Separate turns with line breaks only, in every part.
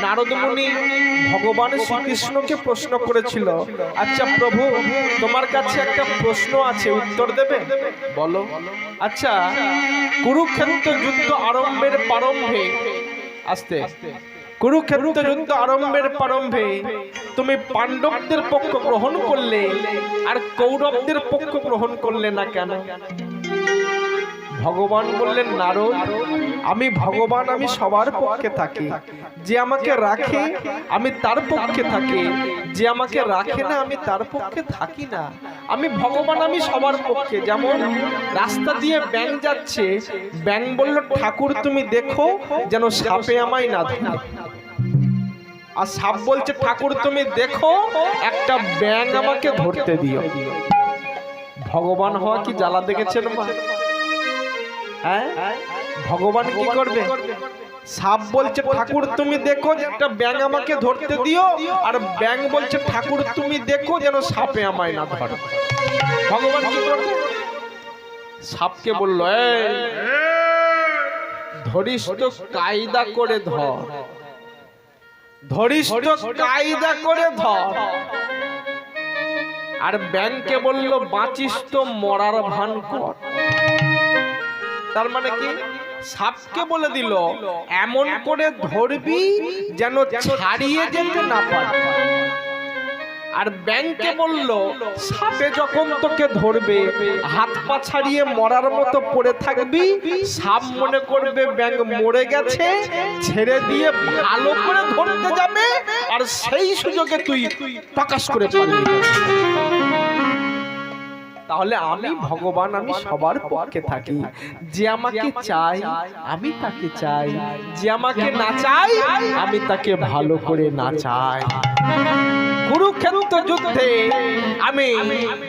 নারদ মুনি ভগবান শ্রীকৃষ্ণকে প্রশ্ন করেছিল, আচ্ছা প্রভু, তোমার কাছে একটা প্রশ্ন আছে, উত্তর দেবে? বলো। আচ্ছা, কুরুক্ষেত্র যুদ্ধ আরম্ভের প্রারম্ভে, আস্তে, কুরুক্ষেত্র যুদ্ধ আরম্ভের প্রারম্ভে তুমি পাণ্ডবদের পক্ষ গ্রহণ করলে আর কৌরবদের পক্ষ গ্রহণ করলে না কেন? ভগবান বললেন, নারদ, আমি ভগবান, আমি সবার পক্ষে থাকি। যে আমাকে রাখে আমি তার পক্ষে থাকি, যে আমাকে রাখে না আমি তার পক্ষে থাকি না। আমি ভগবান, আমি সবার পক্ষে। যেমন রাস্তা দিয়ে ব্যাঙ যাচ্ছে, ব্যাঙ বলল, ঠাকুর তুমি দেখো যেন সাপে আমায় না ধরে। আর সাপ বলছে, ঠাকুর তুমি দেখো একটা ব্যাঙ আমাকে ধরতে দিও। ভগবান হওয়া কি জ্বালা দেখেছেন মা? হ্যাঁ, ভগবান কি করবে? সাপ বলছে, ঠাকুর তুমি দেখো যে একটা ব্যাঙ আমাকে ধরতে দিও, আর ব্যাঙ বলছে, ঠাকুর তুমি দেখো যেন সাপে আমায় না ধরে। ভগবান কি করবে? সাপকে বলল, এই ধরিস তো কায়দা করে ধর, ধরিস তো কায়দা করে ধর। আর ব্যাঙকে বলল, বাঁচিস তো মরার ভান কর। তার মানে কি? সাপকে বলে দিল, এমন করে ধরবি যেন ছাড়িয়ে যেতে না পারে। আর ব্যাঙকে বলল, সাপে যখন তোকে ধরবে হাত পা ছাড়িয়ে মরার মতো পড়ে থাকবি, সাপ মনে করবে ব্যাঙ মরে গেছে, ছেড়ে দিয়ে ভালো করে ধরতে যাবে, আর সেই সুযোগে তুই প্রকাশ করে পারবি। তাহলে আমি ভগবান, আমি সবার পক্ষে থাকি। যে আমাকে চাই আমি তাকে চাই, যে আমাকে না চাই আমি তাকে ভালো করে না চাই। কুরুক্ষেত্র যুদ্ধে আমি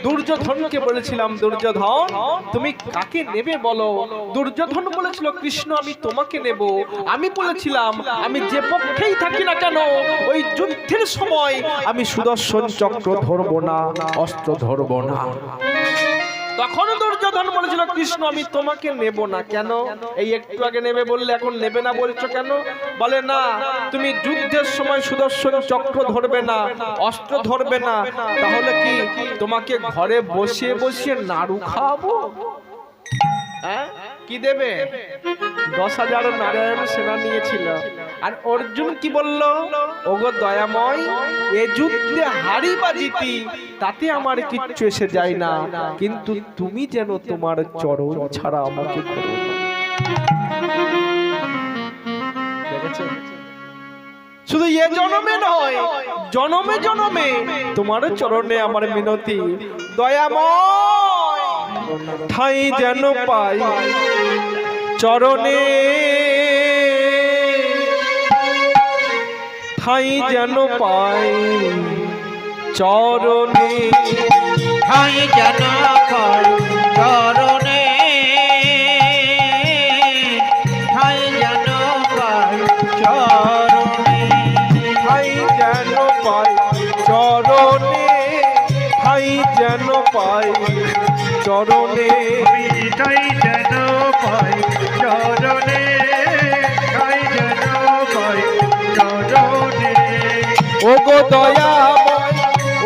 দুর্যোধনকে বলেছিলাম, দুর্যোধন তুমি কাকে নেবে বলো? দুর্যোধন বলেছিল, কৃষ্ণ আমি তোমাকে নেব। আমি বলেছিলাম, আমি যে পক্ষেই থাকি না কেন ওই যুদ্ধের সময় আমি সুদর্শন চক্র ধরবো না, অস্ত্র ধরবো না। তখন দুর্যোধন বলেছিল, কৃষ্ণ আমি তোমাকে নেব না। কেন? এই একটু আগে নেবে বললে, এখন নেবে না বলছো কেন? বলে, না তুমি যুদ্ধের সময় সুদর্শন চক্র ধরবে না, অস্ত্র ধরবে না, তাহলে কি তোমাকে ঘরে বসিয়ে বসিয়ে নাড়ু খাওয়াবো? হ্যাঁ, কি দেবে? 10,000 নারায়ণ সেনা নিয়েছিল। আর অর্জুন কি বলল? ওগো দয়াময়, এ যুদ্ধে হারি বা জিতি তাতে আমার কিচ্ছু এসে যায় না, কিন্তু তুমি যেন তোমার চরণ ছাড়া আমাকে করো না। দেখেছো? শুধু এ জনমে নয়, জনমে জনমে তোমার চরণে আমার মিনতি। দয়াময়, ঠাই যেন পাই চরণে, ঠাই যেন পাই চরণে,
ঠাই যেন পাই চরণে, ঠাই যেন পাই চরণে,
ঠাই যেন পাই চরণে, ঠাই যেন পাই চরণে,
ঠাই যেন পাই চরণে, ঠাই যেন পাই চরণে।
ওগো দয়াময়,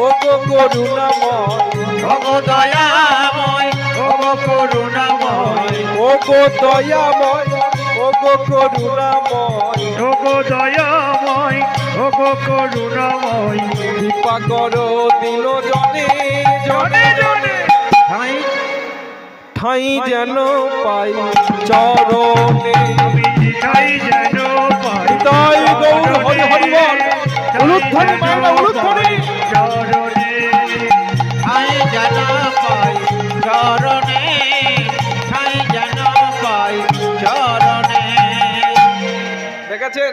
ওগো করুণাময়,
ওগো দয়াময়, ওগো করুণাময়,
ওগো দয়াময়, ওগো করুণাময়,
ওগো দয়াময়, ওগো করুণাময়,
কৃপা করো দিন জনে জনে জনে,
ঠাই
ঠাই যেন পাই চরণে,
ঠাই যেন পাই
তাই গৌর হরি হরি বল, উলুধ্বনি মারা উলুধ্বনি।
চরণে, ঠাই যেন পাই চরণে, ঠাই যেন পাই চরণে।
দেখেছেন?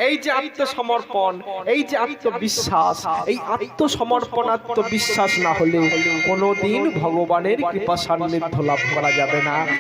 এই যে আত্মসমর্পণ, এই যে আত্মবিশ্বাস, এই আত্মসমর্পণ আত্মবিশ্বাস না হলে কোনোদিন ভগবানের কৃপা সান্নিধ্য লাভ করা যাবে না।